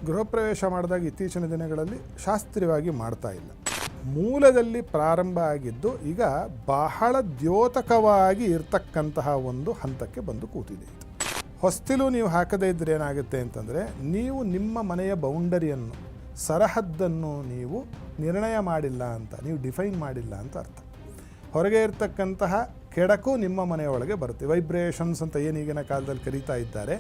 ಗೃಹ ಪ್ರವೇಶ ಮಾಡಿದಾಗ ಇತ್ತೀಚಿನ ದಿನಗಳಲ್ಲಿ ಶಾಸ್ತ್ರೀಯವಾಗಿ ಮಾಡ್ತಾ ಇಲ್ಲ. ಮೂಲದಲ್ಲಿ ಪ್ರಾರಂಭ ಆಗಿದ್ದು ಈಗ ಬಹಳ ದ್ಯೋತಕವಾಗಿ ಇರ್ತಕ್ಕಂತಹ ಒಂದು ಹಂತಕ್ಕೆ ಬಂದು ಕೂತಿದೆ. ಹೊಸ್ತಿಲು ನೀವು ಹಾಕದೇ ಇದ್ದರೆ ಏನಾಗುತ್ತೆ ಅಂತಂದರೆ, ನೀವು ನಿಮ್ಮ ಮನೆಯ ಬೌಂಡರಿಯನ್ನು, ಸರಹದ್ದನ್ನು ನೀವು ನಿರ್ಣಯ ಮಾಡಿಲ್ಲ ಅಂತ, ನೀವು ಡಿಫೈನ್ ಮಾಡಿಲ್ಲ ಅಂತ ಅರ್ಥ. ಹೊರಗೆ ಇರ್ತಕ್ಕಂತಹ ಕೆಡಕು ನಿಮ್ಮ ಮನೆಯೊಳಗೆ ಬರುತ್ತೆ. ವೈಬ್ರೇಷನ್ಸ್ ಅಂತ ಏನೀಗಿನ ಕಾಲದಲ್ಲಿ ಕರೀತಾ ಇದ್ದಾರೆ,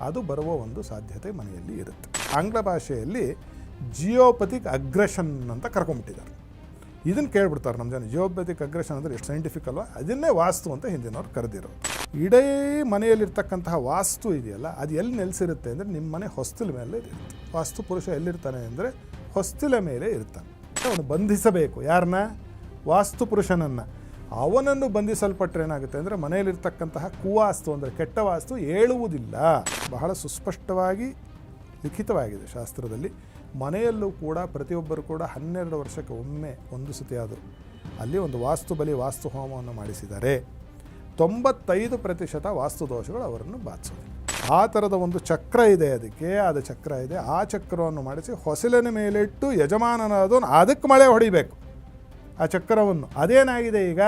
ಅದು ಬರುವ ಒಂದು ಸಾಧ್ಯತೆ ಮನೆಯಲ್ಲಿ ಇರುತ್ತೆ. ಆಂಗ್ಲ ಭಾಷೆಯಲ್ಲಿ ಜಿಯೋಪಥಿಕ್ ಅಗ್ರೆಷನ್ ಅಂತ ಕರ್ಕೊಂಡ್ಬಿಟ್ಟಿದ್ದಾರೆ. ಇದನ್ನು ಕೇಳ್ಬಿಡ್ತಾರೆ ನಮ್ಮ ಜನ. ಜಿಯೋಪಥಿಕ್ ಅಗ್ರೆಷನ್ ಅಂದರೆ ಎಷ್ಟು ಸೈಂಟಿಫಿಕ್ ಅಲ್ವಾ? ಅದನ್ನೇ ವಾಸ್ತು ಅಂತ ಹಿಂದಿನವ್ರು ಕರೆದಿರೋರು. ಇಡೀ ಮನೆಯಲ್ಲಿರ್ತಕ್ಕಂತಹ ವಾಸ್ತು ಇದೆಯಲ್ಲ, ಅದು ಎಲ್ಲಿ ನೆಲೆಸಿರುತ್ತೆ ಅಂದರೆ ನಿಮ್ಮ ಮನೆ ಹೊಸ್ತಿಲ ಮೇಲೆ ಇರುತ್ತೆ. ವಾಸ್ತು ಪುರುಷ ಎಲ್ಲಿರ್ತಾನೆ ಅಂದರೆ ಹೊಸ್ತಿಲ ಮೇಲೆ ಇರ್ತಾನೆ. ಅವನು ಬಂಧಿಸಬೇಕು ಯಾರನ್ನ? ವಾಸ್ತು ಪುರುಷನನ್ನು. ಅವನನ್ನು ಬಂಧಿಸಲ್ಪಟ್ಟರೆ ಏನಾಗುತ್ತೆ ಅಂದರೆ, ಮನೆಯಲ್ಲಿರ್ತಕ್ಕಂತಹ ಕುವಾಸ್ತು ಅಂದರೆ ಕೆಟ್ಟ ವಾಸ್ತು ಏಳುವುದಿಲ್ಲ. ಬಹಳ ಸುಸ್ಪಷ್ಟವಾಗಿ ಲಿಖಿತವಾಗಿದೆ ಶಾಸ್ತ್ರದಲ್ಲಿ. ಮನೆಯಲ್ಲೂ ಕೂಡ ಪ್ರತಿಯೊಬ್ಬರು ಕೂಡ 12 ವರ್ಷಕ್ಕೆ ಒಮ್ಮೆ ಒಂದು ಸತಿ ಆದರೂ ಅಲ್ಲಿ ಒಂದು ವಾಸ್ತು ಬಲಿ, ವಾಸ್ತು ಹೋಮವನ್ನು ಮಾಡಿಸಿದ್ದಾರೆ. 95% ವಾಸ್ತು ದೋಷಗಳು ಅವರನ್ನು ಬಾಧಿಸೋದು. ಆ ಥರದ ಒಂದು ಚಕ್ರ ಇದೆ, ಅದಕ್ಕೆ ಆದ ಚಕ್ರ ಇದೆ. ಆ ಚಕ್ರವನ್ನು ಮಾಡಿಸಿ ಹೊಸಲಿನ ಮೇಲಿಟ್ಟು ಯಜಮಾನನಾದವನು ಅದಕ್ಕೆ ಮಳೆ ಹೊಡಿಬೇಕು ಆ ಚಕ್ರವನ್ನು. ಅದೇನಾಗಿದೆ ಈಗ,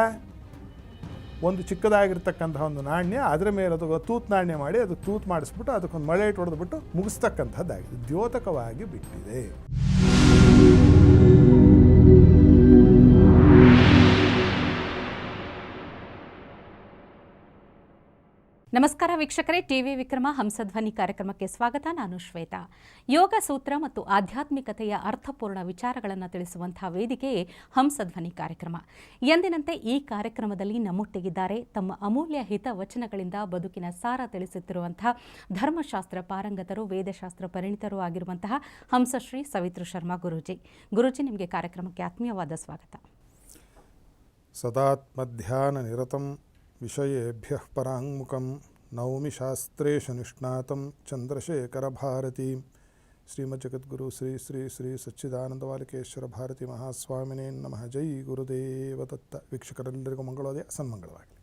ಒಂದು ಚಿಕ್ಕದಾಗಿರ್ತಕ್ಕಂತಹ ಒಂದು ನಾಣ್ಯ, ಅದರ ಮೇಲೆ ಅದು ತೂತು ನಾಣ್ಯ ಮಾಡಿ ಅದು ತೂತು ಮಾಡಿಸ್ಬಿಟ್ಟು ಅದಕ್ಕೊಂದು ಮಳೆ ಇಟ್ಟು ಹೊಡೆದ್ಬಿಟ್ಟು ಮುಗಿಸ್ತಕ್ಕಂಥದ್ದಾಗಿದೆ. ದ್ಯೋತಕವಾಗಿ ಬಿಟ್ಟಿದೆ. ನಮಸ್ಕಾರ ವೀಕ್ಷಕರೇ, ಟಿವಿ ವಿಕ್ರಮ ಹಂಸಧ್ವನಿ ಕಾರ್ಯಕ್ರಮಕ್ಕೆ ಸ್ವಾಗತ. ನಾನು ಶ್ವೇತಾ. ಯೋಗ ಸೂತ್ರ ಮತ್ತು ಆಧ್ಯಾತ್ಮಿಕತೆಯ ಅರ್ಥಪೂರ್ಣ ವಿಚಾರಗಳನ್ನು ತಿಳಿಸುವಂತಹ ವೇದಿಕೆಯೇ ಹಂಸಧ್ವನಿ ಕಾರ್ಯಕ್ರಮ. ಎಂದಿನಂತೆ ಈ ಕಾರ್ಯಕ್ರಮದಲ್ಲಿ ನಮ್ಮೊಟ್ಟಿಗಿದ್ದಾರೆ ತಮ್ಮ ಅಮೂಲ್ಯ ಹಿತವಚನಗಳಿಂದ ಬದುಕಿನ ಸಾರ ತಿಳಿಸುತ್ತಿರುವಂತಹ ಧರ್ಮಶಾಸ್ತ್ರ ಪಾರಂಗತರು, ವೇದಶಾಸ್ತ್ರ ಪರಿಣಿತರು ಆಗಿರುವಂತಹ ಹಂಸಶ್ರೀ ಸವಿತೃ ಶರ್ಮಾ ಗುರೂಜಿ. ಗುರೂಜಿ, ನಿಮಗೆ ಕಾರ್ಯಕ್ರಮಕ್ಕೆ ಆತ್ಮೀಯವಾದ ಸ್ವಾಗತ. ಸದಾತ್ಮಧ್ಯಾನ ನಿರತಂ ವಿಷಯೇಭ್ಯಃ ಪರಾಂಗುಖಂ ನೌಮಿ ಶಾಸ್ತ್ರೇಷು ನಿಷ್ಣಾತಂ ಚಂದ್ರಶೇಖರ ಭಾರತೀ ಶ್ರೀಮಜ್ಜಗದ್ಗುರು ಶ್ರೀ ಶ್ರೀ ಶ್ರೀ ಸಚ್ಚಿದಾನಂದ ಬಾಲಕೇಶ್ವರ ಭಾರತಿ ಮಹಾಸ್ವಾಮಿನೇ ನಮಃ. ಜೈ ಗುರುದೇವ ದತ್ತ. ವೀಕ್ಷಕರೆಲ್ಲರಿಗೂ ಮಂಗಳೋದಯ, ಸನ್ಮಂಗಳವಾಗಲಿ.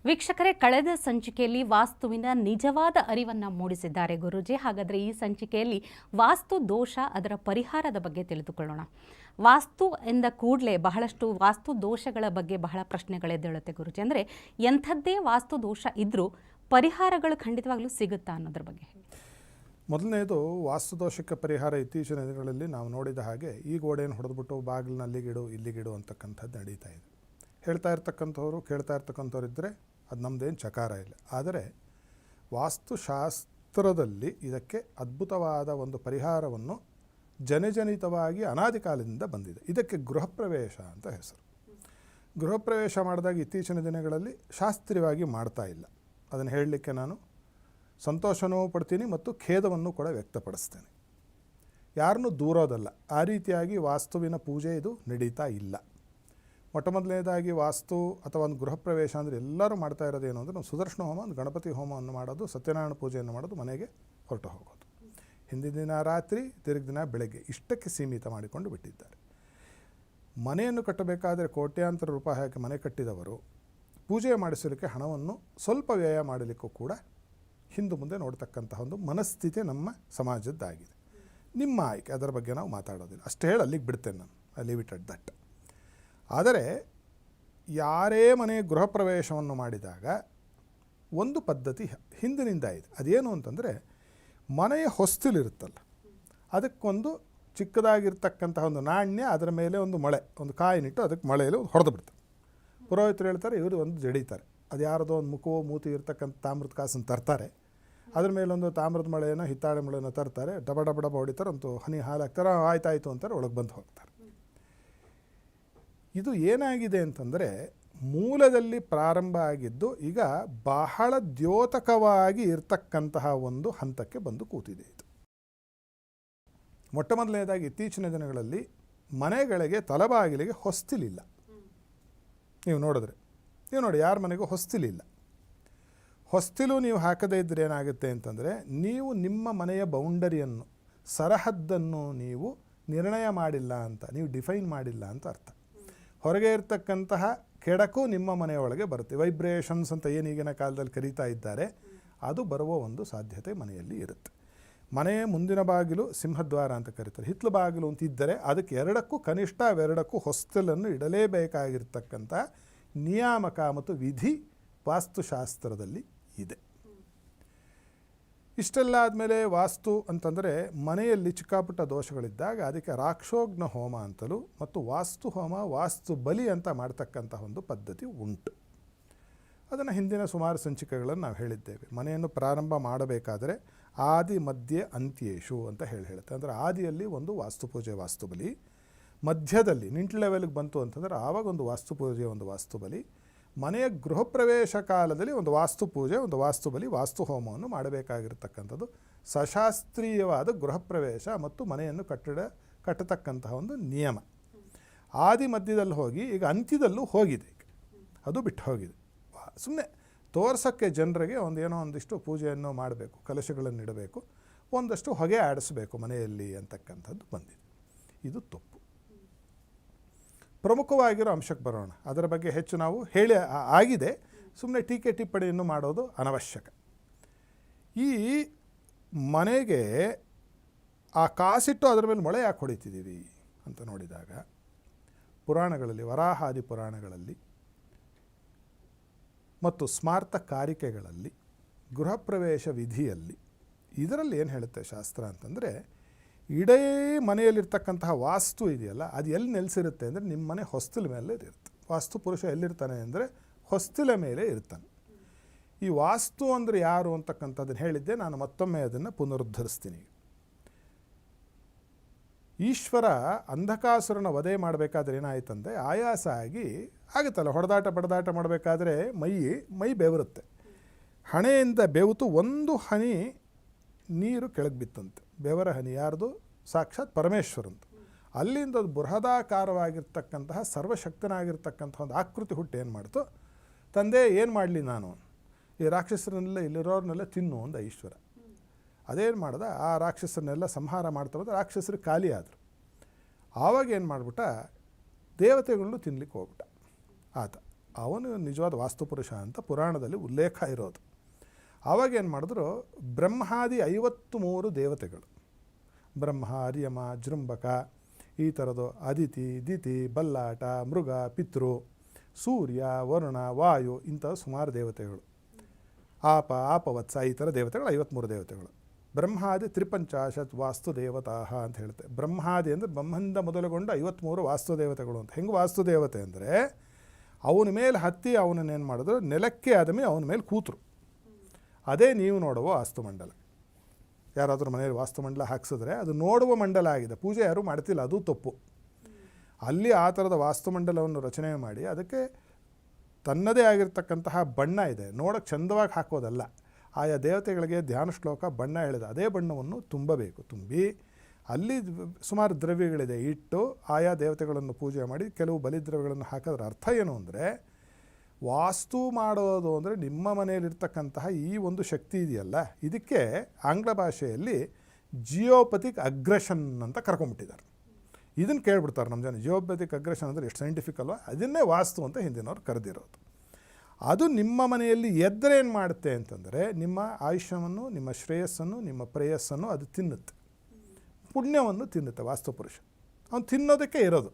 ವೀಕ್ಷಕರೇ, ಕಳೆದ ಸಂಚಿಕೆಯಲ್ಲಿ ವಾಸ್ತುವಿನ ನಿಜವಾದ ಅರಿವನ್ನು ಮೂಡಿಸಿದ್ದಾರೆ ಗುರೂಜಿ. ಹಾಗಾದರೆ ಈ ಸಂಚಿಕೆಯಲ್ಲಿ ವಾಸ್ತು ದೋಷ, ಅದರ ಪರಿಹಾರದ ಬಗ್ಗೆ ತಿಳಿದುಕೊಳ್ಳೋಣ. ವಾಸ್ತು ಎಂದ ಕೂಡಲೇ ಬಹಳಷ್ಟು ವಾಸ್ತು ದೋಷಗಳ ಬಗ್ಗೆ ಬಹಳ ಪ್ರಶ್ನೆಗಳೆದ್ದೇಳುತ್ತೆ ಗುರೂಜಿ. ಅಂದರೆ ಎಂಥದ್ದೇ ವಾಸ್ತು ದೋಷ ಇದ್ದರೂ ಪರಿಹಾರಗಳು ಖಂಡಿತವಾಗ್ಲೂ ಸಿಗುತ್ತಾ ಅನ್ನೋದ್ರ ಬಗ್ಗೆ ಹೇಳಿ. ಮೊದಲನೇದು, ವಾಸ್ತುದೋಷಕ್ಕೆ ಪರಿಹಾರ ಇತ್ತೀಚಿನ ದಿನಗಳಲ್ಲಿ ನಾವು ನೋಡಿದ ಹಾಗೆ ಈ ಗೋಡೆಯನ್ನು ಹೊಡೆದ್ಬಿಟ್ಟು ಬಾಗಿಲಿನ ಅಲ್ಲಿಗಿಡು ಇಲ್ಲಿಗಿಡು ಅಂತಕ್ಕಂಥದ್ದು ನಡೀತಾ ಇದೆ. ಹೇಳ್ತಾ ಇರ್ತಕ್ಕಂಥವ್ರು, ಕೇಳ್ತಾ ಇರ್ತಕ್ಕಂಥವ್ರು ಇದ್ದರೆ ಅದು ನಮ್ಮದೇನು ಚಕಾರ ಇಲ್ಲ. ಆದರೆ ವಾಸ್ತುಶಾಸ್ತ್ರದಲ್ಲಿ ಇದಕ್ಕೆ ಅದ್ಭುತವಾದ ಒಂದು ಪರಿಹಾರವನ್ನು ಜನಜನಿತವಾಗಿ ಅನಾದಿ ಕಾಲದಿಂದ ಬಂದಿದೆ. ಇದಕ್ಕೆ ಗೃಹ ಪ್ರವೇಶ ಅಂತ ಹೆಸರು. ಗೃಹ ಪ್ರವೇಶ ಮಾಡಿದಾಗ ಇತ್ತೀಚಿನ ದಿನಗಳಲ್ಲಿ ಶಾಸ್ತ್ರೀಯವಾಗಿ ಮಾಡ್ತಾ ಇಲ್ಲ. ಅದನ್ನು ಹೇಳಲಿಕ್ಕೆ ನಾನು ಸಂತೋಷನೂ ಪಡ್ತೀನಿ ಮತ್ತು ಖೇದವನ್ನು ಕೂಡ ವ್ಯಕ್ತಪಡಿಸ್ತೇನೆ. ಯಾರನ್ನೂ ದೂರೋದಲ್ಲ, ಆ ರೀತಿಯಾಗಿ ವಾಸ್ತುವಿನ ಪೂಜೆ ಇದು ನಡೀತಾ ಇಲ್ಲ. ಮೊಟ್ಟ ಮೊದಲನೇದಾಗಿ ವಾಸ್ತು ಅಥವಾ ಒಂದು ಗೃಹ ಪ್ರವೇಶ ಅಂದರೆ ಎಲ್ಲರೂ ಮಾಡ್ತಾ ಇರೋದೇನು ಅಂದರೆ, ಒಂದು ಸುದರ್ಶನ ಹೋಮ, ಒಂದು ಗಣಪತಿ ಹೋಮವನ್ನು ಮಾಡೋದು, ಸತ್ಯನಾರಾಯಣ ಪೂಜೆಯನ್ನು ಮಾಡೋದು, ಮನೆಗೆ ಹೊರಟು ಹೋಗೋದು. ಹಿಂದಿನ ದಿನ ರಾತ್ರಿ, ತಿರುಗಿ ದಿನ ಬೆಳಗ್ಗೆ, ಇಷ್ಟಕ್ಕೆ ಸೀಮಿತ ಮಾಡಿಕೊಂಡು ಬಿಟ್ಟಿದ್ದಾರೆ. ಮನೆಯನ್ನು ಕಟ್ಟಬೇಕಾದರೆ ಕೋಟ್ಯಾಂತರ ರೂಪಾಯಿ ಹಾಕಿ ಮನೆ ಕಟ್ಟಿದವರು ಪೂಜೆ ಮಾಡಿಸಲಿಕ್ಕೆ ಹಣವನ್ನು ಸ್ವಲ್ಪ ವ್ಯಯ ಮಾಡಲಿಕ್ಕೂ ಕೂಡ ಹಿಂದೆ ಮುಂದೆ ನೋಡ್ತಕ್ಕಂತಹ ಒಂದು ಮನಸ್ಥಿತಿ ನಮ್ಮ ಸಮಾಜದ್ದಾಗಿದೆ. ನಿಮ್ಮ ಆಯ್ಕೆ, ಅದರ ಬಗ್ಗೆ ನಾವು ಮಾತಾಡೋದಿಲ್ಲ. ಅಷ್ಟೇ ಹೇಳಿ ಅಲ್ಲಿಗೆ ಬಿಡ್ತೇನೆ ನಾನು. I leave it at that. ಆದರೆ ಯಾರೇ ಮನೆ ಗೃಹ ಪ್ರವೇಶವನ್ನು ಮಾಡಿದಾಗ ಒಂದು ಪದ್ಧತಿ ಹಿಂದಿನಿಂದ ಇದೆ. ಅದೇನು ಅಂತಂದರೆ, ಮನೆಯ ಹೊಸ್ತಿಲಿರುತ್ತಲ್ಲ, ಅದಕ್ಕೊಂದು ಚಿಕ್ಕದಾಗಿರ್ತಕ್ಕಂತಹ ಒಂದು ನಾಣ್ಯ, ಅದರ ಮೇಲೆ ಒಂದು ಮಳೆ, ಒಂದು ಕಾಯಿನಿಟ್ಟು ಅದಕ್ಕೆ ಮಳೆಯಲ್ಲಿ ಹೊಡೆದು ಬಿಡ್ತಾರೆ. ಪುರೋಹಿತರು ಹೇಳ್ತಾರೆ, ಇವರು ಒಂದು ಜಡೀತಾರೆ. ಅದು ಯಾರದೋ ಒಂದು ಮುಖವೋ ಮೂತಿ ಇರ್ತಕ್ಕಂಥ ತಾಮ್ರದ ಕಾಸನ್ನು ತರ್ತಾರೆ. ಅದ್ರ ಮೇಲೊಂದು ತಾಮ್ರದ ಮಳೆಯನ್ನು, ಹಿತ್ತಾಳೆ ಮಳೆಯನ್ನು ತರ್ತಾರೆ. ಡಬ ಡಬ ಡಬ ಹೊಡಿತಾರೆ, ಒಂದು ಹನಿ ಹಾಲು ಹಾಕ್ತಾರೆ, ಆಯ್ತಾಯಿತು ಅಂತಾರೆ, ಒಳಗೆ ಬಂದು ಹೋಗ್ತಾರೆ. ಇದು ಏನಾಗಿದೆ ಅಂತಂದರೆ, ಮೂಲದಲ್ಲಿ ಪ್ರಾರಂಭ ಆಗಿದ್ದು ಈಗ ಬಹಳ ದ್ಯೋತಕವಾಗಿ ಇರ್ತಕ್ಕಂತಹ ಒಂದು ಹಂತಕ್ಕೆ ಬಂದು ಕೂತಿದೆ. ಇದು ಮೊಟ್ಟ ಮೊದಲನೇದಾಗಿ ಇತ್ತೀಚಿನ ದಿನಗಳಲ್ಲಿ ಮನೆಗಳಿಗೆ ತಲಬಾಗಿಲಿಗೆ ಹೊಸ್ತಿಲಿಲ್ಲ. ನೀವು ನೋಡಿದ್ರೆ, ನೀವು ನೋಡಿ, ಯಾರ ಮನೆಗೂ ಹೊಸ್ತಿಲಿಲ್ಲ. ಹೊಸ್ತಿಲು ನೀವು ಹಾಕದೇ ಇದ್ದರೆ ಏನಾಗುತ್ತೆ ಅಂತಂದರೆ, ನೀವು ನಿಮ್ಮ ಮನೆಯ ಬೌಂಡರಿಯನ್ನು, ಸರಹದ್ದನ್ನು ನೀವು ನಿರ್ಣಯ ಮಾಡಿಲ್ಲ ಅಂತ, ನೀವು ಡಿಫೈನ್ ಮಾಡಿಲ್ಲ ಅಂತ ಅರ್ಥ. ಹೊರಗೆ ಇರ್ತಕ್ಕಂತಹ ಕೆಡಕು ನಿಮ್ಮ ಮನೆಯೊಳಗೆ ಬರುತ್ತೆ. ವೈಬ್ರೇಷನ್ಸ್ ಅಂತ ಏನೀಗಿನ ಕಾಲದಲ್ಲಿ ಕರೀತಾ ಇದ್ದಾರೆ, ಅದು ಬರುವ ಒಂದು ಸಾಧ್ಯತೆ ಮನೆಯಲ್ಲಿ ಇರುತ್ತೆ. ಮನೆಯ ಮುಂದಿನ ಬಾಗಿಲು ಸಿಂಹದ್ವಾರ ಅಂತ ಕರೀತಾರೆ. ಹಿತ್ತಲು ಬಾಗಿಲು ಅಂತ ಇದ್ದರೆ ಅದಕ್ಕೆ ಎರಡಕ್ಕೂ ಕನಿಷ್ಠ ಅವೆರಡಕ್ಕೂ ಹೊಸ್ತಲನ್ನು ಇಡಲೇಬೇಕಾಗಿರ್ತಕ್ಕಂಥ ನಿಯಾಮಕ ಮತ್ತು ವಿಧಿ ವಾಸ್ತುಶಾಸ್ತ್ರದಲ್ಲಿ ಇದೆ. ಇಷ್ಟೆಲ್ಲ ಆದಮೇಲೆ ವಾಸ್ತು ಅಂತಂದರೆ ಮನೆಯಲ್ಲಿ ಚಿಕ್ಕಪುಟ್ಟ ದೋಷಗಳಿದ್ದಾಗ ಅದಕ್ಕೆ ರಾಕ್ಷೋಗ್ನ ಹೋಮ ಅಂತಲೂ ಮತ್ತು ವಾಸ್ತು ಹೋಮ ವಾಸ್ತು ಬಲಿ ಅಂತ ಮಾಡ್ತಕ್ಕಂಥ ಒಂದು ಪದ್ಧತಿ ಉಂಟು. ಅದನ್ನು ಹಿಂದಿನ ಸುಮಾರು ಸಂಚಿಕೆಗಳನ್ನು ನಾವು ಹೇಳಿದ್ದೇವೆ. ಮನೆಯನ್ನು ಪ್ರಾರಂಭ ಮಾಡಬೇಕಾದರೆ ಆದಿ ಮಧ್ಯೆ ಅಂತ್ಯೇಶು ಅಂತ ಹೇಳುತ್ತೆ. ಅಂದರೆ ಆದಿಯಲ್ಲಿ ಒಂದು ವಾಸ್ತುಪೂಜೆ ವಾಸ್ತುಬಲಿ, ಮಧ್ಯದಲ್ಲಿ ನಿಂಟು ಲೆವೆಲ್ಗೆ ಬಂತು ಅಂತಂದರೆ ಆವಾಗ ಒಂದು ವಾಸ್ತುಪೂಜೆ ಒಂದು ವಾಸ್ತುಬಲಿ, ಮನೆಯ ಗೃಹ ಪ್ರವೇಶ ಕಾಲದಲ್ಲಿ ಒಂದು ವಾಸ್ತುಪೂಜೆ ಒಂದು ವಾಸ್ತುಬಲಿ ವಾಸ್ತು ಹೋಮವನ್ನು ಮಾಡಬೇಕಾಗಿರ್ತಕ್ಕಂಥದ್ದು ಸಶಾಸ್ತ್ರೀಯವಾದ ಗೃಹ ಪ್ರವೇಶ ಮತ್ತು ಮನೆಯನ್ನು ಕಟ್ಟತಕ್ಕಂತಹ ಒಂದು ನಿಯಮ. ಆದಿ ಮಧ್ಯದಲ್ಲಿ ಹೋಗಿ ಈಗ ಅಂತ್ಯದಲ್ಲೂ ಹೋಗಿದೆ, ಅದು ಬಿಟ್ಟು ಹೋಗಿದೆ. ಸುಮ್ಮನೆ ತೋರ್ಸೋಕ್ಕೆ ಜನರಿಗೆ ಏನೋ ಒಂದಿಷ್ಟು ಪೂಜೆಯನ್ನು ಮಾಡಬೇಕು, ಕಲಶಗಳನ್ನು ಇಡಬೇಕು, ಒಂದಷ್ಟು ಹೊಗೆ ಆಡಿಸಬೇಕು ಮನೆಯಲ್ಲಿ ಅಂತಕ್ಕಂಥದ್ದು ಬಂದಿದೆ. ಇದು ತಪ್ಪು. ಪ್ರಮುಖವಾಗಿರೋ ಅಂಶಕ್ಕೆ ಬರೋಣ. ಅದರ ಬಗ್ಗೆ ಹೆಚ್ಚು ನಾವು ಹೇಳಿ ಆಗಿದೆ, ಸುಮ್ಮನೆ ಟೀಕೆ ಟಿಪ್ಪಣಿಯನ್ನು ಮಾಡೋದು ಅನವಶ್ಯಕ. ಈ ಮನೆಗೆ ಆ ಕಾಸಿಟ್ಟು ಅದರ ಮೇಲೆ ಮೊಳೆ ಯಾಕೆ ಹೊಡಿತಿದ್ದೀವಿ ಅಂತ ನೋಡಿದಾಗ ಪುರಾಣಗಳಲ್ಲಿ, ವರಾಹಾದಿ ಪುರಾಣಗಳಲ್ಲಿ ಮತ್ತು ಸ್ಮಾರ್ತ ಕಾರಿಕೆಗಳಲ್ಲಿ, ಗೃಹ ಪ್ರವೇಶ ವಿಧಿಯಲ್ಲಿ ಇದರಲ್ಲಿ ಏನು ಹೇಳುತ್ತೆ ಶಾಸ್ತ್ರ ಅಂತಂದರೆ, ಇಡೀ ಮನೆಯಲ್ಲಿರ್ತಕ್ಕಂತಹ ವಾಸ್ತು ಇದೆಯಲ್ಲ ಅದು ಎಲ್ಲಿ ನೆಲೆಸಿರುತ್ತೆ ಅಂದರೆ ನಿಮ್ಮ ಮನೆ ಹೊಸ್ತಿಲ ಮೇಲೆ ಇರುತ್ತೆ. ವಾಸ್ತು ಪುರುಷ ಎಲ್ಲಿರ್ತಾನೆ ಅಂದರೆ ಹೊಸ್ತಿಲ ಮೇಲೆ ಇರ್ತಾನೆ. ಈ ವಾಸ್ತು ಅಂದರೆ ಯಾರು ಅಂತಕ್ಕಂಥದ್ದನ್ನು ಹೇಳಿದ್ದೆ, ನಾನು ಮತ್ತೊಮ್ಮೆ ಅದನ್ನು ಪುನರುದ್ಧರಿಸ್ತೀನಿ. ಈಶ್ವರ ಅಂಧಕಾಸುರನ ವಧೆ ಮಾಡಬೇಕಾದ್ರೆ ಏನಾಯ್ತಂದರೆ ಆಯಾಸ ಆಗುತ್ತಲ್ಲ, ಹೊಡೆದಾಟ ಬಡದಾಟ ಮಾಡಬೇಕಾದ್ರೆ ಮೈ ಬೆವರುತ್ತೆ. ಹಣೆಯಿಂದ ಬೆವತು ಒಂದು ಹನಿ ನೀರು ಕೆಳಗೆ ಬಿತ್ತಂತೆ. ಬೆವರ ಹನಿ ಯಾರ್ದು? ಸಾಕ್ಷಾತ್ ಪರಮೇಶ್ವರಂತ. ಅಲ್ಲಿಂದ ಅದು ಬೃಹದಾಕಾರವಾಗಿರ್ತಕ್ಕಂತಹ ಸರ್ವಶಕ್ತನಾಗಿರ್ತಕ್ಕಂಥ ಒಂದು ಆಕೃತಿ ಹುಟ್ಟು ಏನು ಮಾಡ್ತು, ತಂದೆ ಏನು ಮಾಡಲಿ ನಾನು, ಈ ರಾಕ್ಷಸರನ್ನೆಲ್ಲ ಇಲ್ಲಿರೋರನ್ನೆಲ್ಲ ತಿನ್ನು ಅಂದ ಈಶ್ವರ. ಅದೇನು ಮಾಡ್ದ, ಆ ರಾಕ್ಷಸರನ್ನೆಲ್ಲ ಸಂಹಾರ ಮಾಡ್ತಾ ಹೋದ್ರೆ ರಾಕ್ಷಸರು ಖಾಲಿ ಆದರು. ಆವಾಗ ಏನು ಮಾಡಿಬಿಟ್ಟ, ದೇವತೆಗಳನ್ನು ತಿನ್ನಲಿಕ್ಕೆ ಹೋಗ್ಬಿಟ್ಟ ಆತ. ಅವನು ನಿಜವಾದ ವಾಸ್ತುಪುರುಷ ಅಂತ ಪುರಾಣದಲ್ಲಿ ಉಲ್ಲೇಖ ಇರೋದು. ಆವಾಗ ಏನು ಮಾಡಿದ್ರು, ಬ್ರಹ್ಮಾದಿ 53 ದೇವತೆಗಳು, ಬ್ರಹ್ಮ, ಅರ್ಯಮ, ಜೃಂಬಕ, ಈ ಥರದ್ದು ಅದಿತಿ, ದಿತಿ, ಬಲ್ಲಾಟ, ಮೃಗ, ಪಿತೃ, ಸೂರ್ಯ, ವರುಣ, ವಾಯು, ಇಂಥ ಸುಮಾರು ದೇವತೆಗಳು, ಆಪವತ್ಸ, ಈ ಥರ ದೇವತೆಗಳು 53 ದೇವತೆಗಳು. ಬ್ರಹ್ಮಾದಿ ತ್ರಿಪಂಚಾಶತ್ ವಾಸ್ತು ದೇವತಾ ಅಂತ ಹೇಳುತ್ತೆ. ಬ್ರಹ್ಮಾದಿ ಅಂದರೆ ಬ್ರಹ್ಮಂದ ಮೊದಲುಗೊಂಡು 53 ವಾಸ್ತುದೇವತೆಗಳು ಅಂತ. ಹೆಂಗೆ ವಾಸ್ತುದೇವತೆ ಅಂದರೆ ಅವನ ಮೇಲೆ ಹತ್ತಿ ಅವನನ್ನೇನು ಮಾಡಿದ್ರು, ನೆಲಕ್ಕೆ ಆದಮಿ ಅವನ ಮೇಲೆ ಕೂತರು. ಅದೇ ನೀವು ನೋಡುವ ವಾಸ್ತುಮಂಡಲ. ಯಾರಾದರೂ ಮನೆಯಲ್ಲಿ ವಾಸ್ತುಮಂಡಲ ಹಾಕ್ಸಿದ್ರೆ ಅದು ನೋಡುವ ಮಂಡಲ ಆಗಿದೆ, ಪೂಜೆ ಯಾರೂ ಮಾಡ್ತಿಲ್ಲ, ಅದು ತಪ್ಪು. ಅಲ್ಲಿ ಆ ಥರದ ವಾಸ್ತುಮಂಡಲವನ್ನು ರಚನೆ ಮಾಡಿ ಅದಕ್ಕೆ ತನ್ನದೇ ಆಗಿರ್ತಕ್ಕಂತಹ ಬಣ್ಣ ಇದೆ, ನೋಡೋಕ್ಕೆ ಚಂದವಾಗಿ ಹಾಕೋದಲ್ಲ. ಆಯಾ ದೇವತೆಗಳಿಗೆ ಧ್ಯಾನ ಶ್ಲೋಕ ಬಣ್ಣ ಹೇಳಿದ ಅದೇ ಬಣ್ಣವನ್ನು ತುಂಬಬೇಕು. ತುಂಬಿ ಅಲ್ಲಿ ಸುಮಾರು ದ್ರವ್ಯಗಳಿದೆ ಇಟ್ಟು ಆಯಾ ದೇವತೆಗಳನ್ನು ಪೂಜೆ ಮಾಡಿ ಕೆಲವು ಬಲಿದ್ರವ್ಯಗಳನ್ನು ಹಾಕೋದ್ರ ಅರ್ಥ ಏನು ಅಂದರೆ, ವಾಸ್ತು ಮಾಡೋದು ಅಂದರೆ ನಿಮ್ಮ ಮನೆಯಲ್ಲಿರ್ತಕ್ಕಂತಹ ಈ ಒಂದು ಶಕ್ತಿ ಇದೆಯಲ್ಲ, ಇದಕ್ಕೆ ಆಂಗ್ಲ ಭಾಷೆಯಲ್ಲಿ ಜಿಯೋಪಥಿಕ್ ಅಗ್ರೆಷನ್ ಅಂತ ಕರ್ಕೊಂಬಿಟ್ಟಿದ್ದಾರೆ. ಇದನ್ನು ಕೇಳ್ಬಿಡ್ತಾರೆ ನಮ್ಮ ಜನ. ಜಿಯೋಪಥಿಕ್ ಅಗ್ರೆಷನ್ ಅಂದರೆ ಎಷ್ಟು ಸೈಂಟಿಫಿಕ್ ಅಲ್ವಾ, ಅದನ್ನೇ ವಾಸ್ತು ಅಂತ ಹಿಂದಿನವ್ರು ಕರೆದಿರೋದು. ಅದು ನಿಮ್ಮ ಮನೆಯಲ್ಲಿ ಎದ್ದರೆ ಏನು ಮಾಡುತ್ತೆ ಅಂತಂದರೆ, ನಿಮ್ಮ ಆಯುಷ್ಯವನ್ನು, ನಿಮ್ಮ ಶ್ರೇಯಸ್ಸನ್ನು, ನಿಮ್ಮ ಪ್ರೇಯಸ್ಸನ್ನು ಅದು ತಿನ್ನುತ್ತೆ, ಪುಣ್ಯವನ್ನು ತಿನ್ನುತ್ತೆ. ವಾಸ್ತುಪುರುಷ ಅವನು ತಿನ್ನೋದಕ್ಕೆ ಇರೋದು.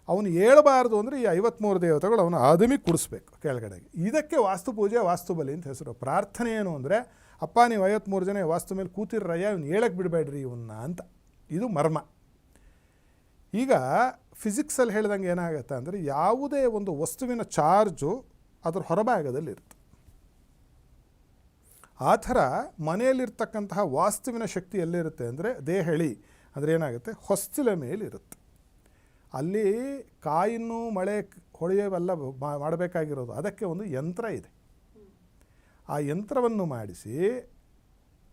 ಅವನು ಹೇಳಬಾರ್ದು ಅಂದರೆ ಈ 53 ದೇವತೆಗಳು ಅವನು ಆದಮಿ ಕುಡಿಸ್ಬೇಕು ಕೆಳಗಡೆಗೆ. ಇದಕ್ಕೆ ವಾಸ್ತುಪೂಜೆ ವಾಸ್ತುಬಲಿ ಅಂತ ಹೆಸರು. ಪ್ರಾರ್ಥನೆ ಏನು ಅಂದರೆ, ಅಪ್ಪ ನೀವು 53 ಜನ ವಾಸ್ತು ಮೇಲೆ ಕೂತಿರ್ರಯ್ಯ, ಇವ್ನು ಹೇಳಕ್ಕೆ ಬಿಡಬೇಡ್ರಿ ಇವನ್ನ ಅಂತ. ಇದು ಮರ್ಮ. ಈಗ ಫಿಸಿಕ್ಸಲ್ಲಿ ಹೇಳ್ದಂಗೆ ಏನಾಗುತ್ತೆ ಅಂದರೆ, ಯಾವುದೇ ಒಂದು ವಸ್ತುವಿನ ಚಾರ್ಜು ಅದರ ಹೊರಭಾಗದಲ್ಲಿ ಇರುತ್ತೆ. ಆ ಥರ ಮನೆಯಲ್ಲಿರ್ತಕ್ಕಂತಹ ವಾಸ್ತುವಿನ ಶಕ್ತಿ ಎಲ್ಲಿರುತ್ತೆ ಅಂದರೆ, ದೇಹಳಿ ಅಂದರೆ ಏನಾಗುತ್ತೆ, ಹೊಸ್ತಿಲ ಮೇಲಿರುತ್ತೆ. ಅಲ್ಲಿ ಕಾಯಿನ್ನು ಮಳೆ ಹೊಳೆಯವೆಲ್ಲ ಮಾಡಬೇಕಾಗಿರೋದು, ಅದಕ್ಕೆ ಒಂದು ಯಂತ್ರ ಇದೆ. ಆ ಯಂತ್ರವನ್ನು ಮಾಡಿಸಿ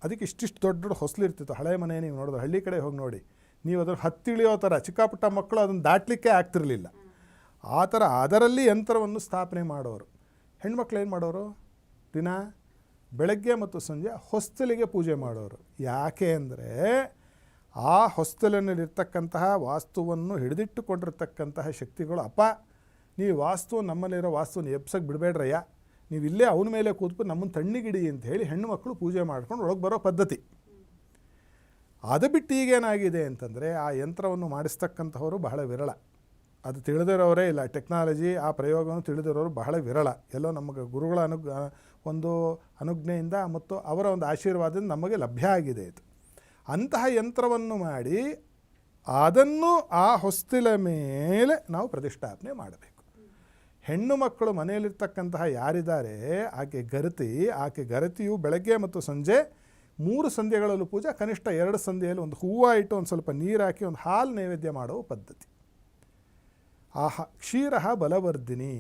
ಅದಕ್ಕೆ ಇಷ್ಟಿಷ್ಟು ದೊಡ್ಡ ದೊಡ್ಡ ಹೊಸಲಿರ್ತಿತ್ತು. ಹಳೆ ಮನೆ ನೀವು ನೋಡಿದ್ರೆ, ಹಳ್ಳಿ ಕಡೆ ಹೋಗಿ ನೋಡಿ, ನೀವು ಅದ್ರ ಹತ್ತಿಳಿಯೋ ಥರ ಚಿಕ್ಕಪುಟ್ಟ ಮಕ್ಕಳು ಅದನ್ನು ದಾಟಲಿಕ್ಕೆ ಆಗ್ತಿರಲಿಲ್ಲ. ಆ ಥರ ಅದರಲ್ಲಿ ಯಂತ್ರವನ್ನು ಸ್ಥಾಪನೆ ಮಾಡೋರು. ಹೆಣ್ಮಕ್ಳು ಏನು ಮಾಡೋರು, ದಿನ ಬೆಳಗ್ಗೆ ಮತ್ತು ಸಂಜೆ ಹೊಸ್ತಲಿಗೆ ಪೂಜೆ ಮಾಡೋರು. ಯಾಕೆ ಅಂದರೆ, ಆ ಹೊಸ್ತಲಿನಲ್ಲಿರ್ತಕ್ಕಂತಹ ವಾಸ್ತುವನ್ನು ಹಿಡಿದಿಟ್ಟುಕೊಂಡಿರ್ತಕ್ಕಂತಹ ಶಕ್ತಿಗಳು, ಅಪ್ಪ ನೀವು ವಾಸ್ತು ನಮ್ಮಲ್ಲಿರೋ ವಾಸ್ತುವನ್ನು ಎಬ್ಸಕ್ಕೆ ಬಿಡಬೇಡ್ರಯ್ಯ, ನೀವು ಇಲ್ಲೇ ಅವನ ಮೇಲೆ ಕೂತ್ಬಿಟ್ಟು ನಮ್ಮನ್ನು ತಣ್ಣಿಗಿಡಿ ಅಂತ ಹೇಳಿ ಹೆಣ್ಣು ಮಕ್ಕಳು ಪೂಜೆ ಮಾಡ್ಕೊಂಡು ಒಳಗೆ ಬರೋ ಪದ್ಧತಿ. ಅದು ಬಿಟ್ಟು ಈಗೇನಾಗಿದೆ ಅಂತಂದರೆ ಆ ಯಂತ್ರವನ್ನು ಮಾಡಿಸ್ತಕ್ಕಂಥವರು ಬಹಳ ವಿರಳ. ಅದು ತಿಳಿದಿರೋರೇ ಇಲ್ಲ. ಟೆಕ್ನಾಲಜಿ ಆ ಪ್ರಯೋಗವನ್ನು ತಿಳಿದಿರೋರು ಬಹಳ ವಿರಳ. ಎಲ್ಲೋ ನಮಗೆ ಗುರುಗಳ ಒಂದು ಅನುಜ್ಞೆಯಿಂದ ಮತ್ತು ಅವರ ಒಂದು ಆಶೀರ್ವಾದದಿಂದ ನಮಗೆ ಲಭ್ಯ ಆಗಿದೆ ಇದು. ಅಂತಹ ಯಂತ್ರವನ್ನು ಮಾಡಿ ಅದನ್ನು ಆ ಹೊಸ್ತಿಲ ಮೇಲೆ ನಾವು ಪ್ರತಿಷ್ಠಾಪನೆ ಮಾಡಬೇಕು. ಹೆಣ್ಣು ಮಕ್ಕಳು ಮನೆಯಲ್ಲಿರ್ತಕ್ಕಂತಹ ಯಾರಿದ್ದಾರೆ ಆಕೆ ಗರತಿಯು ಬೆಳಗ್ಗೆ ಮತ್ತು ಸಂಜೆ 3 ಸಂಧ್ಯೆಗಳಲ್ಲೂ ಪೂಜೆ, ಕನಿಷ್ಠ 2 ಸಂಧ್ಯೆಯಲ್ಲಿ ಒಂದು ಹೂವು ಇಟ್ಟು ಒಂದು ಸ್ವಲ್ಪ ನೀರು ಹಾಕಿ ಒಂದು ಹಾಲು ನೈವೇದ್ಯ ಮಾಡುವ ಪದ್ಧತಿ. ಕ್ಷೀರ ಬಲವರ್ಧಿನಿ,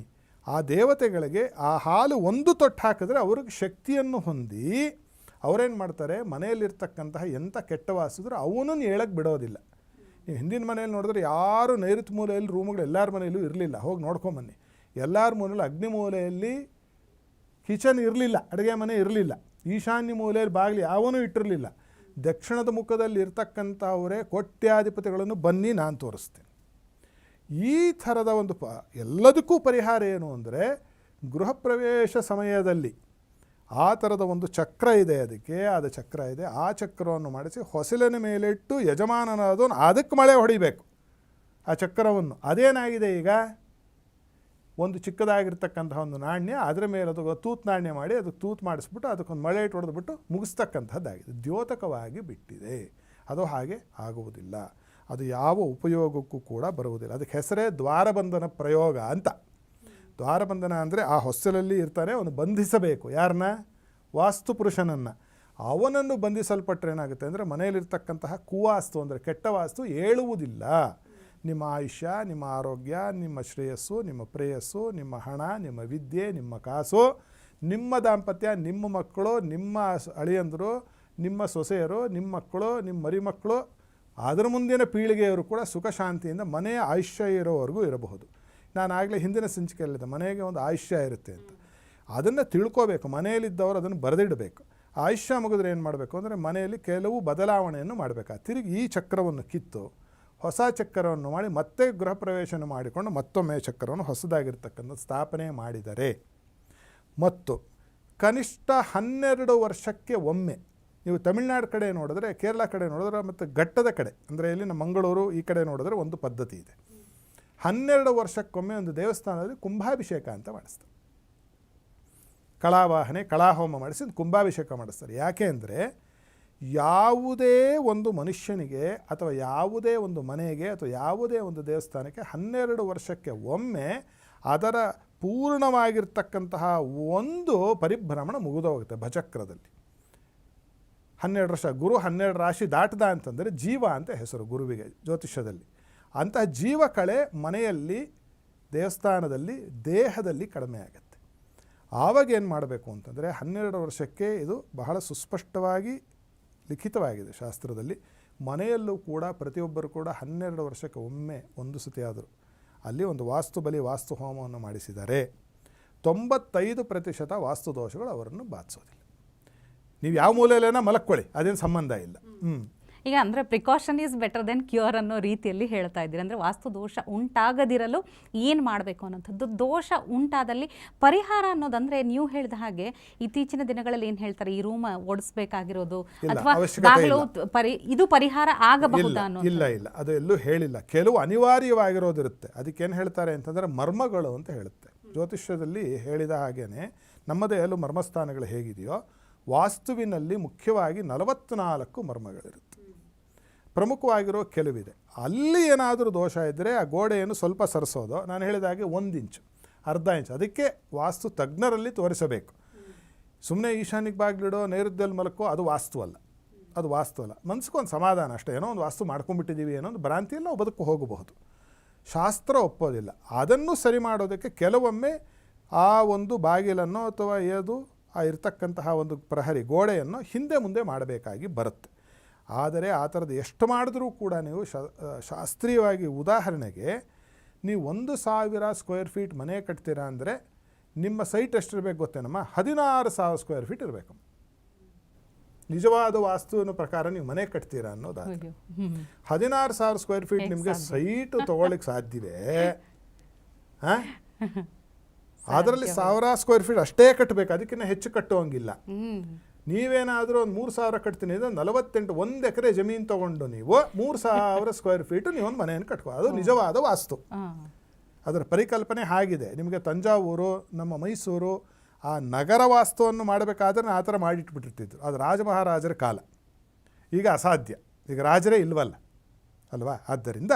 ಆ ದೇವತೆಗಳಿಗೆ ಆ ಹಾಲು ಒಂದು ತೊಟ್ಟು ಹಾಕಿದ್ರೆ ಅವ್ರಿಗೆ ಶಕ್ತಿಯನ್ನು ಹೊಂದಿ ಅವರೇನು ಮಾಡ್ತಾರೆ, ಮನೆಯಲ್ಲಿರ್ತಕ್ಕಂತಹ ಎಂಥ ಕೆಟ್ಟ ವಾಸಿದ್ರು ಅವನನ್ನು ಹೇಳಕ್ಕೆ ಬಿಡೋದಿಲ್ಲ. ನೀವು ಹಿಂದಿನ ಮನೆಯಲ್ಲಿ ನೋಡಿದ್ರೆ ಯಾರು ನೈಋತ್ಯ ಮೂಲೆಯಲ್ಲಿ ರೂಮ್ಗಳು ಎಲ್ಲರ ಮನೆಯಲ್ಲೂ ಇರಲಿಲ್ಲ. ಹೋಗಿ ನೋಡ್ಕೊಂಬನ್ನಿ. ಎಲ್ಲರ ಮೂಲೆಯಲ್ಲಿ ಅಗ್ನಿ ಮೂಲೆಯಲ್ಲಿ ಕಿಚನ್ ಇರಲಿಲ್ಲ, ಅಡುಗೆ ಮನೆ ಇರಲಿಲ್ಲ. ಈಶಾನ್ಯ ಮೂಲೆಯಲ್ಲಿ ಬಾಗಿಲು ಯಾವನೂ ಇಟ್ಟಿರಲಿಲ್ಲ. ದಕ್ಷಿಣದ ಮುಖದಲ್ಲಿ ಇರ್ತಕ್ಕಂಥವರೇ ಕೋಟ್ಯಾಧಿಪತಿಗಳನ್ನು ಬನ್ನಿ ನಾನು ತೋರಿಸ್ತೇನೆ. ಈ ಥರದ ಒಂದು ಎಲ್ಲದಕ್ಕೂ ಪರಿಹಾರ ಏನು ಅಂದರೆ, ಗೃಹ ಪ್ರವೇಶ ಸಮಯದಲ್ಲಿ ಆ ಥರದ ಒಂದು ಚಕ್ರ ಇದೆ, ಅದು ಚಕ್ರ ಇದೆ. ಆ ಚಕ್ರವನ್ನು ಮಾಡಿಸಿ ಹೊಸಲಿನ ಮೇಲಿಟ್ಟು ಯಜಮಾನನಾದವನು ಅದಕ್ಕೆ ಮಳೆ ಹೊಡಿಬೇಕು ಆ ಚಕ್ರವನ್ನು. ಅದೇನಾಗಿದೆ ಈಗ, ಒಂದು ಚಿಕ್ಕದಾಗಿರ್ತಕ್ಕಂತಹ ಒಂದು ನಾಣ್ಯ, ಅದರ ಮೇಲೆ ಅದು ತೂತು ನಾಣ್ಯ ಮಾಡಿ ಅದಕ್ಕೆ ತೂತು ಮಾಡಿಸ್ಬಿಟ್ಟು ಅದಕ್ಕೊಂದು ಮಳೆ ಇಟ್ಟು ಹೊಡೆದ್ಬಿಟ್ಟು ಮುಗಿಸ್ತಕ್ಕಂಥದ್ದಾಗಿದೆ. ದ್ಯೋತಕವಾಗಿ ಬಿಟ್ಟಿದೆ. ಅದು ಹಾಗೆ ಆಗುವುದಿಲ್ಲ. ಅದು ಯಾವ ಉಪಯೋಗಕ್ಕೂ ಕೂಡ ಬರುವುದಿಲ್ಲ. ಅದಕ್ಕೆ ಹೆಸರೇ ದ್ವಾರಬಂಧನ ಪ್ರಯೋಗ ಅಂತ. ದ್ವಾರಬಂಧನ ಅಂದರೆ ಆ ಹೊಸ್ಸಲಲ್ಲಿ ಇರ್ತಾನೆ, ಅವನು ಬಂಧಿಸಬೇಕು. ಯಾರನ್ನ? ವಾಸ್ತು ಪುರುಷನನ್ನು. ಅವನನ್ನು ಬಂಧಿಸಲ್ಪಟ್ಟರೆ ಏನಾಗುತ್ತೆ ಅಂದರೆ, ಮನೆಯಲ್ಲಿರ್ತಕ್ಕಂತಹ ಕುವಾಸ್ತು ಅಂದರೆ ಕೆಟ್ಟ ವಾಸ್ತು ಏಳುವುದಿಲ್ಲ. ನಿಮ್ಮ ಆಯುಷ್ಯ, ನಿಮ್ಮ ಆರೋಗ್ಯ, ನಿಮ್ಮ ಶ್ರೇಯಸ್ಸು, ನಿಮ್ಮ ಪ್ರೇಯಸ್ಸು, ನಿಮ್ಮ ಹಣ, ನಿಮ್ಮ ವಿದ್ಯೆ, ನಿಮ್ಮ ಕಾಸು, ನಿಮ್ಮ ದಾಂಪತ್ಯ, ನಿಮ್ಮ ಮಕ್ಕಳು, ನಿಮ್ಮ ಅಳಿಯಂದರು, ನಿಮ್ಮ ಸೊಸೆಯರು, ನಿಮ್ಮ ಮಕ್ಕಳು, ನಿಮ್ಮ ಮರಿಮಕ್ಕಳು, ಅದರ ಮುಂದಿನ ಪೀಳಿಗೆಯವರು ಕೂಡ ಸುಖ ಶಾಂತಿಯಿಂದ ಮನೆಯ ಆಯುಷ್ಯ ಇರೋವರೆಗೂ ಇರಬಹುದು. ನಾನು ಆಗಲೇ ಹಿಂದಿನ ಸಂಚಿಕೆಯಲ್ಲಿದ್ದೆ, ಮನೆಗೆ ಒಂದು ಆಯುಷ್ಯ ಇರುತ್ತೆ ಅಂತ. ಅದನ್ನು ತಿಳ್ಕೋಬೇಕು. ಮನೆಯಲ್ಲಿದ್ದವರು ಅದನ್ನು ಬರೆದಿಡಬೇಕು. ಆಯುಷ್ಯ ಮುಗಿದ್ರೆ ಏನು ಮಾಡಬೇಕು ಅಂದರೆ, ಮನೆಯಲ್ಲಿ ಕೆಲವು ಬದಲಾವಣೆಯನ್ನು ಮಾಡಬೇಕು. ತಿರುಗಿ ಈ ಚಕ್ರವನ್ನು ಕಿತ್ತು ಹೊಸ ಚಕ್ರವನ್ನು ಮಾಡಿ ಮತ್ತೆ ಗೃಹ ಪ್ರವೇಶನ ಮಾಡಿಕೊಂಡು ಮತ್ತೊಮ್ಮೆ ಚಕ್ರವನ್ನು ಹೊಸದಾಗಿರ್ತಕ್ಕಂಥ ಸ್ಥಾಪನೆ ಮಾಡಿದರೆ, ಮತ್ತು ಕನಿಷ್ಠ 12 ವರ್ಷಕ್ಕೆ ಒಮ್ಮೆ, ನೀವು ತಮಿಳ್ನಾಡು ಕಡೆ ನೋಡಿದ್ರೆ, ಕೇರಳ ಕಡೆ ನೋಡಿದ್ರೆ, ಮತ್ತು ಘಟ್ಟದ ಕಡೆ ಅಂದರೆ ಇಲ್ಲಿ ನಮ್ಮ ಮಂಗಳೂರು ಈ ಕಡೆ ನೋಡಿದ್ರೆ ಒಂದು ಪದ್ಧತಿ ಇದೆ. 12 ವರ್ಷಕ್ಕೊಮ್ಮೆ ಒಂದು ದೇವಸ್ಥಾನದಲ್ಲಿ ಕುಂಭಾಭಿಷೇಕ ಅಂತ ಮಾಡಿಸ್ತಾರೆ. ಕಳಾವಾಹನೆ, ಕಳಾಹೋಮ ಮಾಡಿಸಿ ಕುಂಭಾಭಿಷೇಕ ಮಾಡಿಸ್ತಾರೆ. ಯಾಕೆ ಅಂದರೆ, ಯಾವುದೇ ಒಂದು ಮನುಷ್ಯನಿಗೆ ಅಥವಾ ಯಾವುದೇ ಒಂದು ಮನೆಗೆ ಅಥವಾ ಯಾವುದೇ ಒಂದು ದೇವಸ್ಥಾನಕ್ಕೆ 12 ವರ್ಷಕ್ಕೆ ಒಮ್ಮೆ ಅದರ ಪೂರ್ಣವಾಗಿರ್ತಕ್ಕಂತಹ ಒಂದು ಪರಿಭ್ರಮಣ ಮುಗಿದೋಗುತ್ತೆ ಭಚಕ್ರದಲ್ಲಿ. 12 ವರ್ಷ. ಗುರು 12 ರಾಶಿ ದಾಟದ ಅಂತಂದರೆ ಜೀವ ಅಂತ ಹೆಸರು ಗುರುವಿಗೆ ಜ್ಯೋತಿಷ್ಯದಲ್ಲಿ. ಅಂತಹ ಜೀವ ಕಳೆ ಮನೆಯಲ್ಲಿ, ದೇವಸ್ಥಾನದಲ್ಲಿ, ದೇಹದಲ್ಲಿ ಕಡಿಮೆ ಆಗುತ್ತೆ. ಆವಾಗ ಏನು ಮಾಡಬೇಕು ಅಂತಂದರೆ, 12 ವರ್ಷಕ್ಕೆ ಇದು ಬಹಳ ಸುಸ್ಪಷ್ಟವಾಗಿ ಲಿಖಿತವಾಗಿದೆ ಶಾಸ್ತ್ರದಲ್ಲಿ. ಮನೆಯಲ್ಲೂ ಕೂಡ ಪ್ರತಿಯೊಬ್ಬರು ಕೂಡ 12 ವರ್ಷಕ್ಕೆ ಒಮ್ಮೆ ಒಂದು ಸತಿ ಆದರೂ ಅಲ್ಲಿ ಒಂದು ವಾಸ್ತು ಬಲಿ, ವಾಸ್ತು ಹೋಮವನ್ನು ಮಾಡಿಸಿದರೆ 95% ವಾಸ್ತು ದೋಷಗಳು ಅವರನ್ನು ಬಾಧಿಸೋದಿಲ್ಲ. ನೀವು ಯಾವ ಮೂಲೆಯಲ್ಲೇನ ಮಲಕ್ಕೊಳ್ಳಿ, ಅದೇನು ಸಂಬಂಧ ಇಲ್ಲ. ಈಗ ಅಂದರೆ precaution is better then cure ಅನ್ನೋ ರೀತಿಯಲ್ಲಿ ಹೇಳ್ತಾ ಇದ್ದೀರಿ. ಅಂದರೆ ವಾಸ್ತು ದೋಷ ಉಂಟಾಗದಿರಲು ಏನು ಮಾಡಬೇಕು ಅನ್ನೋಂಥದ್ದು. ದೋಷ ಉಂಟಾದಲ್ಲಿ ಪರಿಹಾರ ಅನ್ನೋದಂದರೆ ನೀವು ಹೇಳಿದ ಹಾಗೆ ಇತ್ತೀಚಿನ ದಿನಗಳಲ್ಲಿ ಏನು ಹೇಳ್ತಾರೆ, ಈ ರೂಮ್ ಓಡಿಸ್ಬೇಕಾಗಿರೋದು ಅಥವಾ ಬಾಗಿಲು ಇದು ಪರಿಹಾರ ಆಗಬಹುದಾ ಅನ್ನೋ? ಇಲ್ಲ, ಅದು ಎಲ್ಲೂ ಹೇಳಿಲ್ಲ. ಕೆಲವು ಅನಿವಾರ್ಯವಾಗಿರೋದಿರುತ್ತೆ. ಅದಕ್ಕೇನು ಹೇಳ್ತಾರೆ ಅಂತಂದರೆ ಮರ್ಮಗಳು ಅಂತ ಹೇಳುತ್ತೆ. ಜ್ಯೋತಿಷ್ಯದಲ್ಲಿ ಹೇಳಿದ ಹಾಗೇನೆ ನಮ್ಮದೇ ಎಲ್ಲೂ ಮರ್ಮಸ್ಥಾನಗಳು ಹೇಗಿದೆಯೋ, ವಾಸ್ತುವಿನಲ್ಲಿ ಮುಖ್ಯವಾಗಿ 44 ಮರ್ಮಗಳಿರುತ್ತೆ. ಪ್ರಮುಖವಾಗಿರೋ ಕೆಲವಿದೆ. ಅಲ್ಲಿ ಏನಾದರೂ ದೋಷ ಇದ್ದರೆ ಆ ಗೋಡೆಯನ್ನು ಸ್ವಲ್ಪ ಸರಿಸೋದು, ನಾನು ಹೇಳಿದ ಹಾಗೆ 1 ಇಂಚು, ಅರ್ಧ ಇಂಚು, ಅದಕ್ಕೆ ವಾಸ್ತು ತಜ್ಞರಲ್ಲಿ ತೋರಿಸಬೇಕು. ಸುಮ್ಮನೆ ಈಶಾನ್ಯಕ್ಕೆ ಬಾಗಿಲಿಡೋ, ನೈಋತ್ಯದಲ್ಲಿ ಮಲಕೋ, ಅದು ವಾಸ್ತು ಅಲ್ಲ. ಮನಸ್ಸಿಗೊಂದು ಸಮಾಧಾನ ಅಷ್ಟೇ. ಏನೋ ಒಂದು ವಾಸ್ತು ಮಾಡ್ಕೊಂಡ್ಬಿಟ್ಟಿದ್ದೀವಿ ಏನೋ ಒಂದು ಭ್ರಾಂತಿಯಲ್ಲಿ ನಾವು ಬದುಕು ಹೋಗಬಹುದು. ಶಾಸ್ತ್ರ ಒಪ್ಪೋದಿಲ್ಲ. ಅದನ್ನು ಸರಿ ಮಾಡೋದಕ್ಕೆ ಕೆಲವೊಮ್ಮೆ ಆ ಒಂದು ಬಾಗಿಲನ್ನು ಅಥವಾ ಆ ಇರ್ತಕ್ಕಂತಹ ಒಂದು ಪ್ರಹರಿ ಗೋಡೆಯನ್ನು ಹಿಂದೆ ಮುಂದೆ ಮಾಡಬೇಕಾಗಿ ಬರುತ್ತೆ. ಆದರೆ ಆ ಥರದ್ದು ಎಷ್ಟು ಮಾಡಿದ್ರೂ ಕೂಡ ನೀವು ಶಾಸ್ತ್ರೀಯವಾಗಿ, ಉದಾಹರಣೆಗೆ ನೀವು 1000 ಸ್ಕ್ವೇರ್ ಫೀಟ್ ಮನೆ ಕಟ್ತೀರಾ ಅಂದರೆ ನಿಮ್ಮ ಸೈಟ್ ಎಷ್ಟಿರಬೇಕು ಗೊತ್ತೇನಮ್ಮ? 16,000 ಸ್ಕ್ವೇರ್ ಫೀಟ್ ಇರಬೇಕು. ನಿಜವಾದ ವಾಸ್ತುವಿನ ಪ್ರಕಾರ ನೀವು ಮನೆ ಕಟ್ತೀರಾ ಅನ್ನೋದಾದರೆ 16,000 ಸ್ಕ್ವೇರ್ ಫೀಟ್ ನಿಮಗೆ ಸೈಟು ತೊಗೊಳ್ಳಿಕ್ಕೆ ಸಾಧ್ಯವೇ? ಅದರಲ್ಲಿ 1000 ಸ್ಕ್ವೇರ್ ಫೀಟ್ ಅಷ್ಟೇ ಕಟ್ಟಬೇಕು, ಅದಕ್ಕಿಂತ ಹೆಚ್ಚು ಕಟ್ಟುವಂಗಿಲ್ಲ. ನೀವೇನಾದರೂ ಒಂದು 3,000 ಕಟ್ತೀನಿ ಅಂದರೆ 48 1 ಎಕರೆ ಜಮೀನು ತೊಗೊಂಡು ನೀವು 3,000 ಸ್ಕ್ವೇರ್ ಫೀಟು ನೀವೊಂದು ಮನೆಯನ್ನು ಕಟ್ಕೋ. ಅದು ನಿಜವಾದ ವಾಸ್ತು. ಅದರ ಪರಿಕಲ್ಪನೆ ಆಗಿದೆ. ನಿಮಗೆ ತಂಜಾವೂರು, ನಮ್ಮ ಮೈಸೂರು, ಆ ನಗರ ವಾಸ್ತುವನ್ನು ಮಾಡಬೇಕಾದ್ರೆ ಆ ಥರ ಮಾಡಿಟ್ಬಿಟ್ಟಿರ್ತಿದ್ರು. ಅದು ರಾಜಮಹಾರಾಜರ ಕಾಲ. ಈಗ ಅಸಾಧ್ಯ. ಈಗ ರಾಜರೇ ಇಲ್ವಲ್ಲ ಅಲ್ವಾ? ಆದ್ದರಿಂದ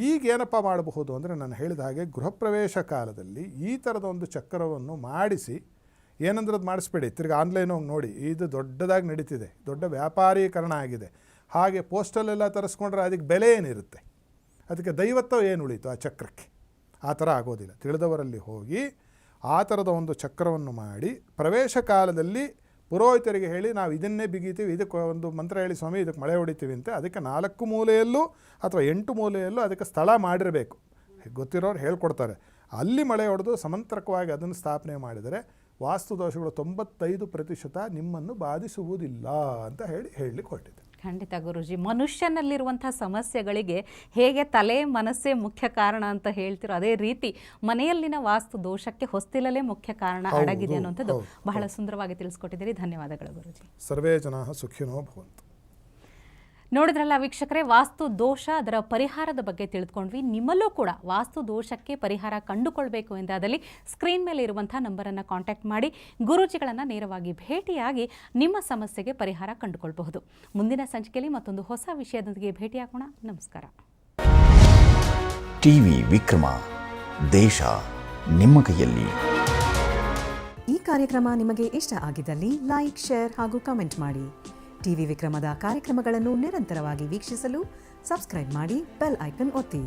ಈಗೇನಪ್ಪ ಮಾಡಬಹುದು ಅಂದರೆ, ನಾನು ಹೇಳಿದ ಹಾಗೆ ಗೃಹ ಪ್ರವೇಶ ಕಾಲದಲ್ಲಿ ಈ ಥರದ ಒಂದು ಚಕ್ರವನ್ನು ಮಾಡಿಸಿ, ಏನಂದ್ರೆ ಅದು ಮಾಡಿಸ್ಬೇಡಿ, ತಿರ್ಗಿ ಆನ್ಲೈನ್ ಹೋಗಿ ನೋಡಿ, ಇದು ದೊಡ್ಡದಾಗಿ ನಡೀತಿದೆ, ದೊಡ್ಡ ವ್ಯಾಪಾರೀಕರಣ ಆಗಿದೆ. ಹಾಗೆ ಪೋಸ್ಟಲ್ಲೆಲ್ಲ ತರಿಸ್ಕೊಂಡ್ರೆ ಅದಕ್ಕೆ ಬೆಲೆ ಏನಿರುತ್ತೆ, ಅದಕ್ಕೆ ದೈವತ್ವ ಏನು ಉಳೀತು ಆ ಚಕ್ರಕ್ಕೆ? ಆ ಥರ ಆಗೋದಿಲ್ಲ. ತಿಳಿದವರಲ್ಲಿ ಹೋಗಿ ಆ ಥರದ ಒಂದು ಚಕ್ರವನ್ನು ಮಾಡಿ ಪ್ರವೇಶ ಕಾಲದಲ್ಲಿ ಪುರೋಹಿತರಿಗೆ ಹೇಳಿ, ನಾವು ಇದನ್ನೇ ಬಿಗಿತೀವಿ, ಇದಕ್ಕೆ ಒಂದು ಮಂತ್ರ ಹೇಳಿ ಸ್ವಾಮಿ ಇದಕ್ಕೆ ಮಳೆ ಹೊಡಿತೀವಿ ಅಂತ. ಅದಕ್ಕೆ 4 ಮೂಲೆಯಲ್ಲೂ ಅಥವಾ 8 ಮೂಲೆಯಲ್ಲೂ ಅದಕ್ಕೆ ಸ್ಥಳ ಮಾಡಿರಬೇಕು. ಗೊತ್ತಿರೋರು ಹೇಳ್ಕೊಡ್ತಾರೆ. ಅಲ್ಲಿ ಮಳೆ ಹೊಡೆದು ಸಮಂತ್ರಕವಾಗಿ ಅದನ್ನು ಸ್ಥಾಪನೆ ಮಾಡಿದರೆ ವಾಸ್ತು ದೋಷಗಳು 95% ನಿಮ್ಮನ್ನು ಬಾಧಿಸುವುದಿಲ್ಲ ಅಂತ ಹೇಳಲಿಕ್ಕೆ ಹೊರಟಿದೆ. ಖಂಡಿತ ಗುರೂಜಿ. ಮನುಷ್ಯನಲ್ಲಿರುವಂಥ ಸಮಸ್ಯೆಗಳಿಗೆ ಹೇಗೆ ತಲೆ ಮನಸ್ಸೇ ಮುಖ್ಯ ಕಾರಣ ಅಂತ ಹೇಳ್ತಿರೋ, ಅದೇ ರೀತಿ ಮನೆಯಲ್ಲಿನ ವಾಸ್ತು ದೋಷಕ್ಕೆ ಹೊಸ್ತಿಲಲ್ಲೇ ಮುಖ್ಯ ಕಾರಣ ಅಡಗಿದೆ ಅನ್ನುವಂಥದ್ದು ಬಹಳ ಸುಂದರವಾಗಿ ತಿಳಿಸ್ಕೊಟ್ಟಿದ್ದೀರಿ. ಧನ್ಯವಾದಗಳು ಗುರೂಜಿ. ಸರ್ವೇ ಜನಾಃ ಸುಖಿನೋ ಭವಂತು. ನೋಡಿದ್ರಲ್ಲ ವೀಕ್ಷಕರೇ, ವಾಸ್ತು ದೋಷ, ಅದರ ಪರಿಹಾರದ ಬಗ್ಗೆ ತಿಳಿದುಕೊಂಡ್ವಿ. ನಿಮ್ಮಲ್ಲೂ ಕೂಡ ವಾಸ್ತು ದೋಷಕ್ಕೆ ಪರಿಹಾರ ಕಂಡುಕೊಳ್ಬೇಕು ಎಂದಾದಲ್ಲಿ ಸ್ಕ್ರೀನ್ ಮೇಲೆ ಇರುವಂಥ ನಂಬರನ್ನು ಕಾಂಟ್ಯಾಕ್ಟ್ ಮಾಡಿ ಗುರೂಜಿಗಳನ್ನು ನೇರವಾಗಿ ಭೇಟಿಯಾಗಿ ನಿಮ್ಮ ಸಮಸ್ಯೆಗೆ ಪರಿಹಾರ ಕಂಡುಕೊಳ್ಬಹುದು. ಮುಂದಿನ ಸಂಚಿಕೆಯಲ್ಲಿ ಮತ್ತೊಂದು ಹೊಸ ವಿಷಯದೊಂದಿಗೆ ಭೇಟಿಯಾಗೋಣ. ನಮಸ್ಕಾರ. ಟಿವಿ ವಿಕ್ರಮ, ದೇಶ ನಿಮ್ಮ ಕೈಯಲ್ಲಿ. ಈ ಕಾರ್ಯಕ್ರಮ ನಿಮಗೆ ಇಷ್ಟ ಆಗಿದ್ದಲ್ಲಿ ಲೈಕ್, ಶೇರ್ ಹಾಗೂ ಕಮೆಂಟ್ ಮಾಡಿ. ಟಿವಿ ವಿಕ್ರಮದ ಕಾರ್ಯಕ್ರಮಗಳನ್ನು ನಿರಂತರವಾಗಿ ವೀಕ್ಷಿಸಲು ಸಬ್ಸ್ಕ್ರೈಬ್ ಮಾಡಿ, ಬೆಲ್ ಐಕನ್ ಒತ್ತಿ.